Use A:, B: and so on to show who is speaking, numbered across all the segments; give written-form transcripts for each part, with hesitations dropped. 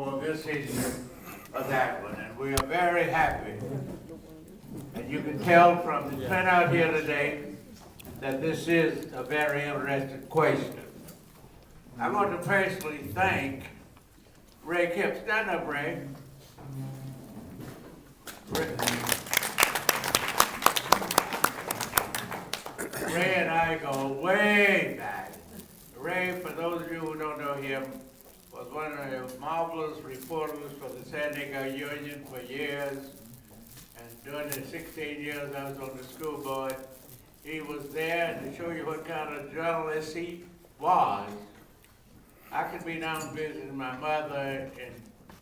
A: for this issue or that one, and we are very happy. And you can tell from the turnout here today that this is a very interesting question. I want to personally thank Ray Kemp. Stand up, Ray. Ray and I go way back. Ray, for those of you who don't know him, was one of the marvelous reporters for the San Diego Union for years. And during the 16 years I was on the school board, he was there, and to show you what kind of journalist he was, I could be down visiting my mother in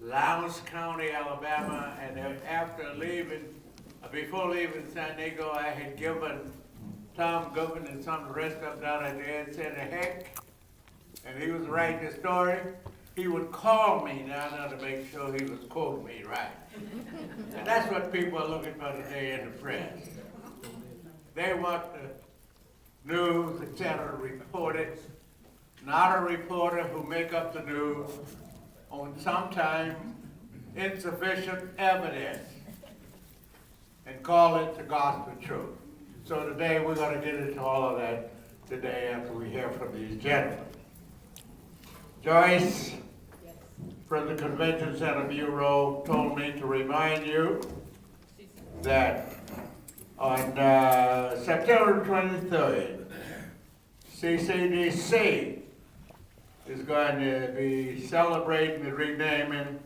A: Lowndes County, Alabama, and after leaving, before leaving San Diego, I had given Tom Goodman and some of the rest of them down at the end said, heck, and he was writing the story. He would call me down there to make sure he was quoting me right. And that's what people are looking for today in the press. They want the news, etc., reported, not a reporter who make up the news on sometimes insufficient evidence and call it the gospel truth. So today we're going to get into all of that today after we hear from these gentlemen. Joyce from the Convention Center Bureau told me to remind you that on September 23rd, CCDC is going to be celebrating the renaming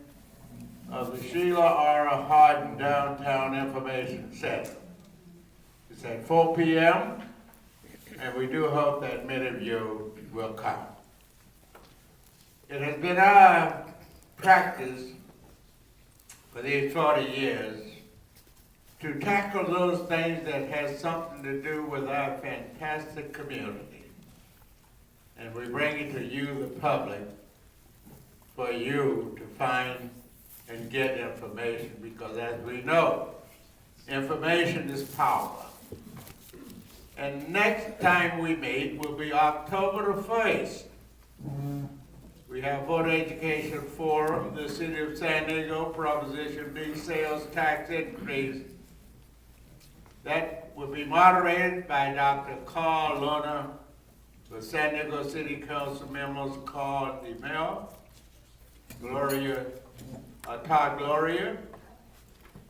A: of the Sheila R. Hardin Downtown Information Center. It's at 4 p.m., and we do hope that many of you will come. It has been our practice for these 40 years to tackle those things that have something to do with our fantastic community. And we bring it to you, the public, for you to find and get information, because as we know, information is power. And next time we meet will be October the 1st. We have Voter Education Forum, the City of San Diego, Proposition B sales tax increase. That will be moderated by Dr. Carl Luna, the San Diego City Council members Carl DeMille, Todd Gloria,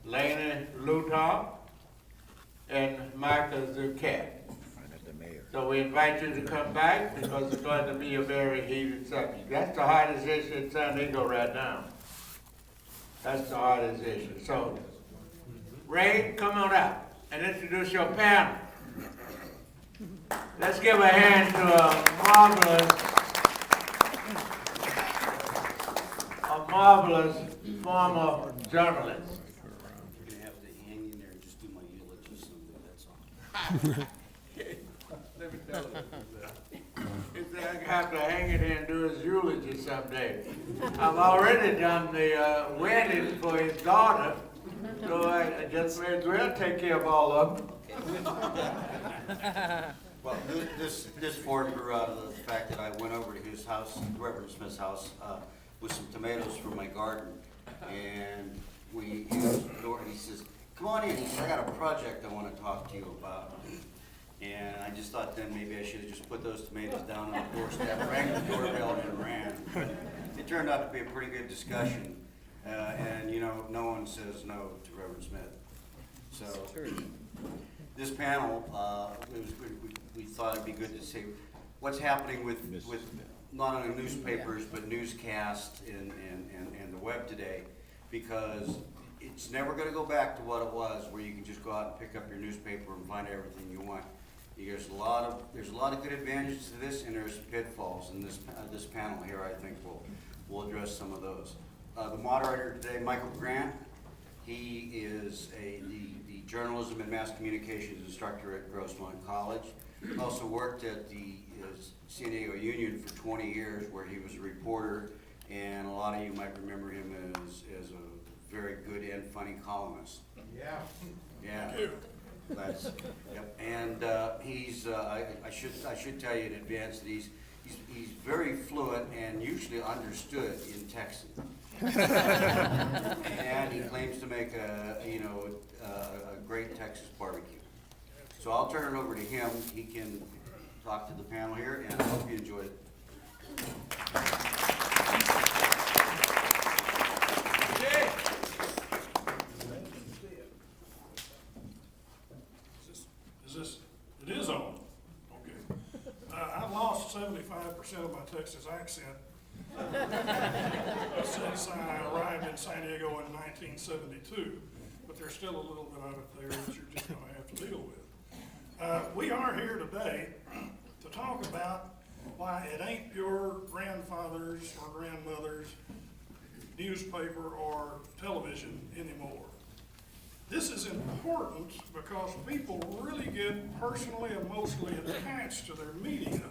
A: Lena Lutoff, and Michael Zucchet. So we invite you to come back because it's going to be a very heated subject. That's the hardest issue in San Diego right now. That's the hardest issue. So, Ray, come on up and introduce your panel. Let's give a hand to a marvelous former journalist.
B: You're gonna have to hang in there and just do my eulogy someday, that's all.
A: Let me tell you. He said I have to hang in here and do his eulogy someday. I've already done the wedding for his daughter, so I just may as well take care of all of them.
B: Well, this forum grew out of the fact that I went over to his house, Reverend Smith's house, with some tomatoes from my garden, and he says, "Come on in." He says, "I got a project I want to talk to you about." And I just thought then maybe I should have just put those tomatoes down on the doorstep, rang the doorbell, and ran. But it turned out to be a pretty good discussion, and you know, no one says no to Reverend Smith. So this panel, we thought it'd be good to see what's happening with not only newspapers but newscasts and the web today, because it's never going to go back to what it was, where you can just go out and pick up your newspaper and find everything you want. There's a lot of good advantages to this, and there's pitfalls. And this panel here, I think, will address some of those. The moderator today, Michael Grant, he is the journalism and mass communications instructor at Grossmont College. Also worked at the San Diego Union for 20 years, where he was a reporter, and a lot of you might remember him as a very good and funny columnist.
A: Yeah.
B: Yeah. Yep. And he's I should tell you in advance that he's very fluent and usually understood in Texan. And he claims to make a great Texas barbecue. So I'll turn it over to him. He can talk to the panel here, and I hope you enjoy it.
C: It is on. Okay. I've lost 75% of my Texas accent since I arrived in San Diego in 1972. But there's still a little bit of it there that you're just going to have to deal with. We are here today to talk about why it ain't your grandfather's or grandmother's newspaper or television anymore. This is important because people really get personally, emotionally attached to their media.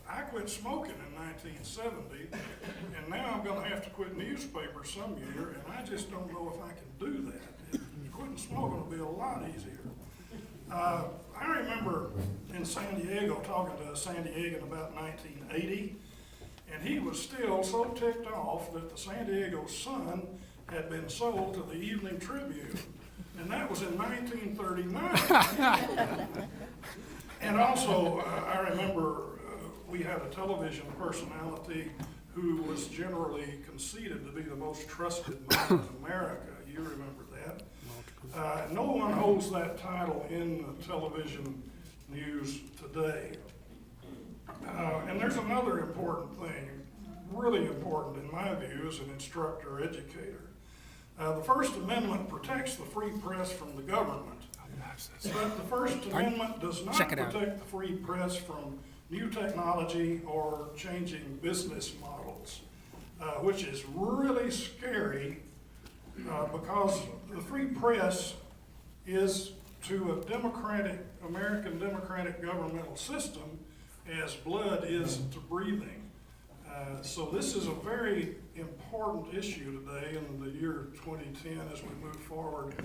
C: I quit smoking in 1970, and now I'm going to have to quit newspapers some year, and I just don't know if I can do that. Quitting smoking will be a lot easier. I remember in San Diego talking to a San Diegan about 1980, and he was still so ticked off that the San Diego Sun had been sold to the Union-Tribune, and that was in 1939. And also, I remember we had a television personality who was generally conceded to be the most trusted man in America. You remember that. No one holds that title in the television news today. And there's another important thing, really important in my view as an instructor educator. The First Amendment protects the free press from the government, but the First Amendment does not protect the free press from new technology or changing business models, which is really scary because the free press is to a American democratic governmental system as blood is to breathing. So this is a very important issue today in the year 2010 as we move forward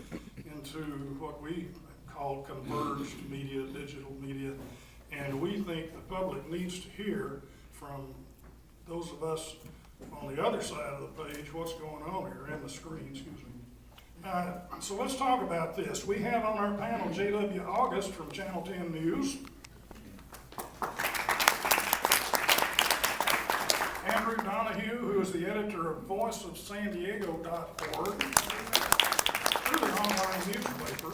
C: into what we call converged media, digital media. And we think the public needs to hear from those of us on the other side of the page what's going on here, and the screen, excuse me. So let's talk about this. We have on our panel J.W. August from Channel 10 News. Andrew Donohue, who is the editor of voiceofsandiego.org, an online newspaper.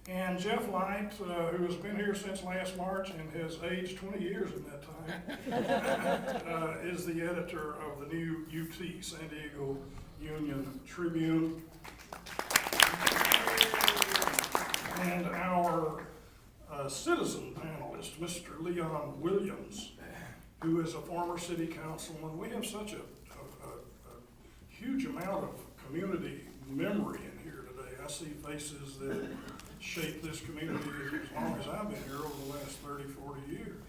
C: And Jeff Light, who has been here since last March and has aged 20 years in that time, is the editor of the new UT, San Diego Union-Tribune. And our citizen panelist, Mr. Leon Williams, who is a former city councilman. We have such a huge amount of community memory in here today. I see faces that shaped this community as long as I've been here over the last 30, 40 years.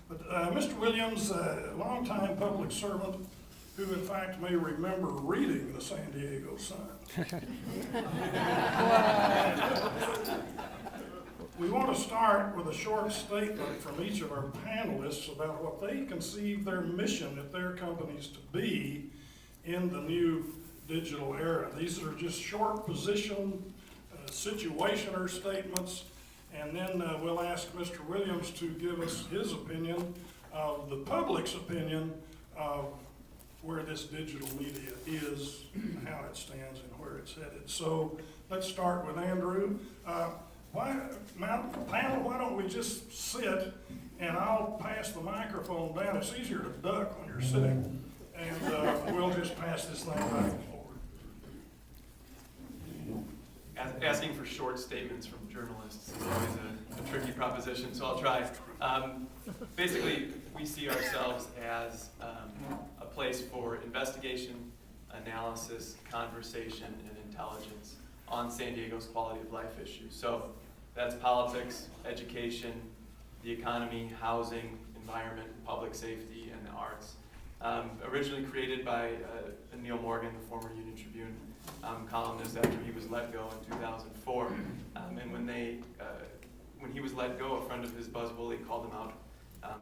C: But Mr. Williams, a longtime public servant who in fact may remember reading the San Diego Sun. We want to start with a short statement from each of our panelists about what they conceive their mission at their companies to be in the new digital era. These are just short position, situationer statements, and then we'll ask Mr. Williams to give us his opinion of the public's opinion of where this digital media is, how it stands, and where it's headed. So let's start with Andrew. Panel, why don't we just sit and I'll pass the microphone down. It's easier to duck when you're sitting, and we'll just pass this thing back and forth.
D: Asking for short statements from journalists is always a tricky proposition, so I'll try. Basically, we see ourselves as a place for investigation, analysis, conversation, and intelligence on San Diego's quality of life issues. So that's politics, education, the economy, housing, environment, public safety, and the arts. Originally created by Neil Morgan, the former Union-Tribune columnist, after he was let go in 2004. And when he was let go, a friend of his, Buzz Woolley, called him out